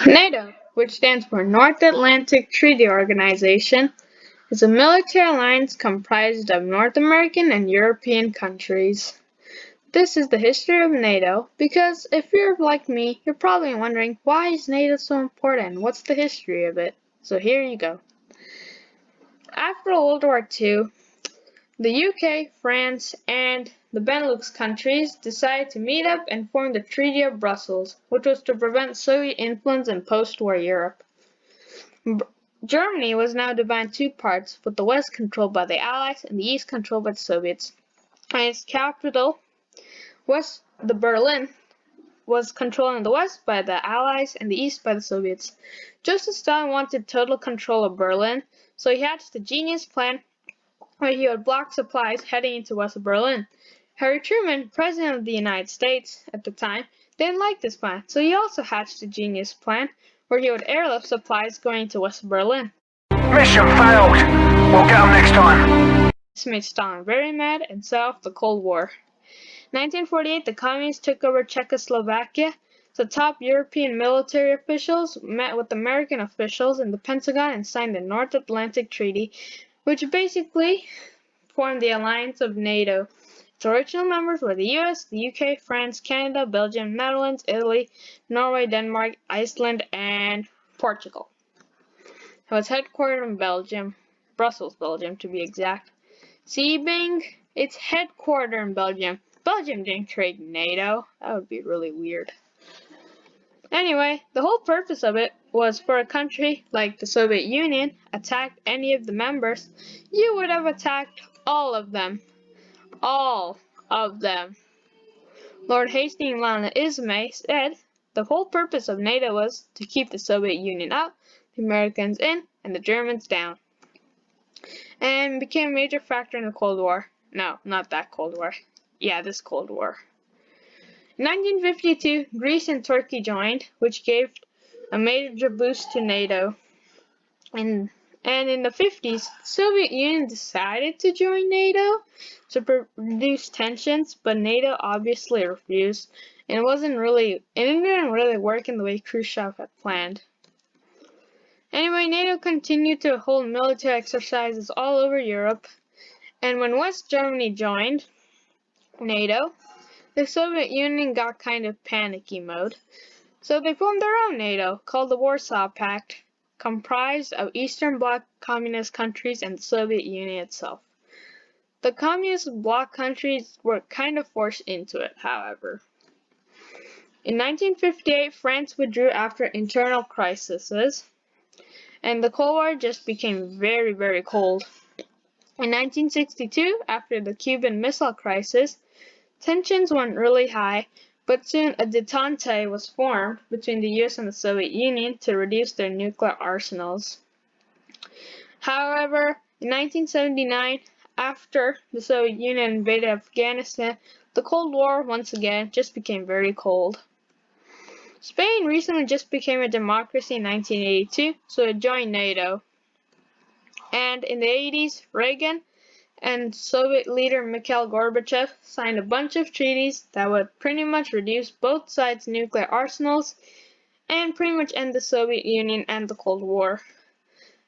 NATO, which stands for North Atlantic Treaty Organization, is a military alliance comprised of North American and European countries. This is the history of NATO because if you're like me, you're probably wondering why is NATO so important? What's the history of it? So here you go. After World War II, the UK, France, and the Benelux countries decided to meet up and form the Treaty of Brussels, which was to prevent Soviet influence in post-war Europe. Germany was now divided in two parts, with the west controlled by the Allies and the east controlled by the Soviets. And its capital, the Berlin, was controlled in the west by the Allies and the east by the Soviets. Joseph Stalin wanted total control of Berlin, so he hatched a genius plan where he would block supplies heading into West Berlin. Harry Truman, President of the United States at the time, didn't like this plan, so he also hatched a genius plan where he would airlift supplies going to West Berlin. Mission failed. We'll get them next time. This made Stalin very mad and set off the Cold War. In 1948, the Communists took over Czechoslovakia. The top European military officials met with American officials in the Pentagon and signed the North Atlantic Treaty, which basically formed the alliance of NATO. Its original members were the US, the UK, France, Canada, Belgium, Netherlands, Italy, Norway, Denmark, Iceland, and Portugal. It was headquartered in Belgium, Brussels, Belgium to be exact. See, Bing, it's headquartered in Belgium. Belgium didn't create NATO. That would be really weird. Anyway, the whole purpose of it was for a country like the Soviet Union attacked any of the members, you would have attacked all of them. All of them. Lord Hastings Ismay said the whole purpose of NATO was to keep the Soviet Union out, the Americans in, and the Germans down. And became a major factor in the Cold War. No, not that Cold War. Yeah, this Cold War. In 1952, Greece and Turkey joined, which gave a major boost to NATO. And in the 50s, the Soviet Union decided to join NATO to reduce tensions, but NATO obviously refused, and it didn't really work in the way Khrushchev had planned. Anyway, NATO continued to hold military exercises all over Europe, and when West Germany joined NATO, the Soviet Union got kind of panicky mode, so they formed their own NATO, called the Warsaw Pact, comprised of Eastern Bloc communist countries and the Soviet Union itself. The communist bloc countries were kind of forced into it, however. In 1958, France withdrew after internal crises, and the Cold War just became very, very cold. In 1962, after the Cuban Missile Crisis, tensions went really high, but soon a Detente was formed between the US and the Soviet Union to reduce their nuclear arsenals. However, in 1979, after the Soviet Union invaded Afghanistan, the Cold War once again just became very cold. Spain recently just became a democracy in 1982, so it joined NATO. And in the 80s, Reagan and Soviet leader Mikhail Gorbachev signed a bunch of treaties that would pretty much reduce both sides' nuclear arsenals and pretty much end the Soviet Union and the Cold War.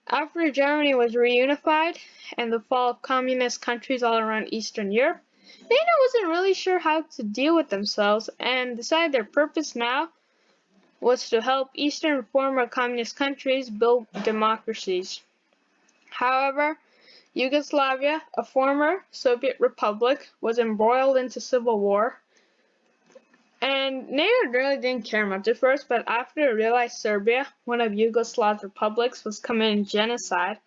After Germany was reunified and the fall of communist countries all around Eastern Europe, NATO wasn't really sure how to deal with themselves and decided their purpose now was to help Eastern former communist countries build democracies. However, Yugoslavia, a former Soviet republic, was embroiled into civil war, and NATO really didn't care much at first, but after it realized Serbia, one of Yugoslav's republics, was committing genocide.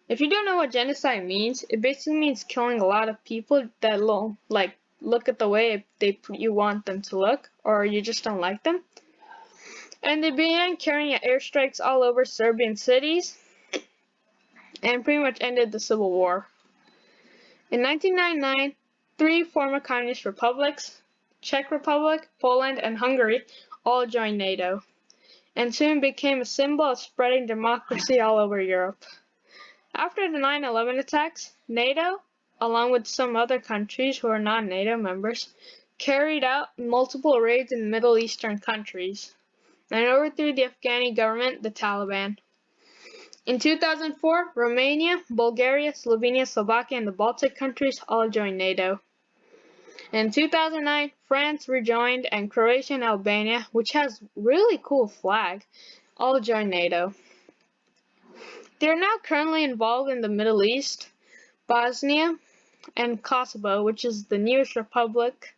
If you don't know what genocide means, it basically means killing a lot of people that look at the way you want them to look, or you just don't like them. And they began carrying out airstrikes all over Serbian cities, and pretty much ended the Civil War. In 1999, 3 former communist republics, Czech Republic, Poland, and Hungary, all joined NATO, and soon became a symbol of spreading democracy all over Europe. After the 9/11 attacks, NATO, along with some other countries who are not NATO members, carried out multiple raids in Middle Eastern countries. and overthrew the Afghani government, the Taliban. In 2004, Romania, Bulgaria, Slovenia, Slovakia, and the Baltic countries all joined NATO. In 2009, France rejoined, and Croatia and Albania, which has really cool flag, all joined NATO. They are now currently involved in the Middle East, Bosnia, and Kosovo, which is the newest republic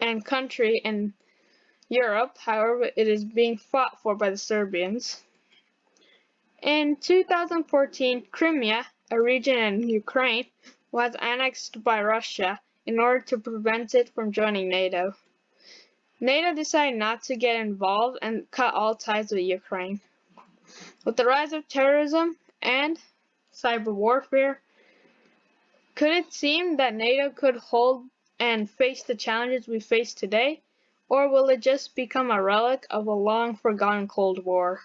and country in Europe. However, it is being fought for by the Serbians. In 2014, Crimea, a region in Ukraine, was annexed by Russia in order to prevent it from joining NATO. NATO decided not to get involved and cut all ties with Ukraine. With the rise of terrorism and cyber warfare, could it seem that NATO could hold and face the challenges we face today, or will it just become a relic of a long forgotten Cold War?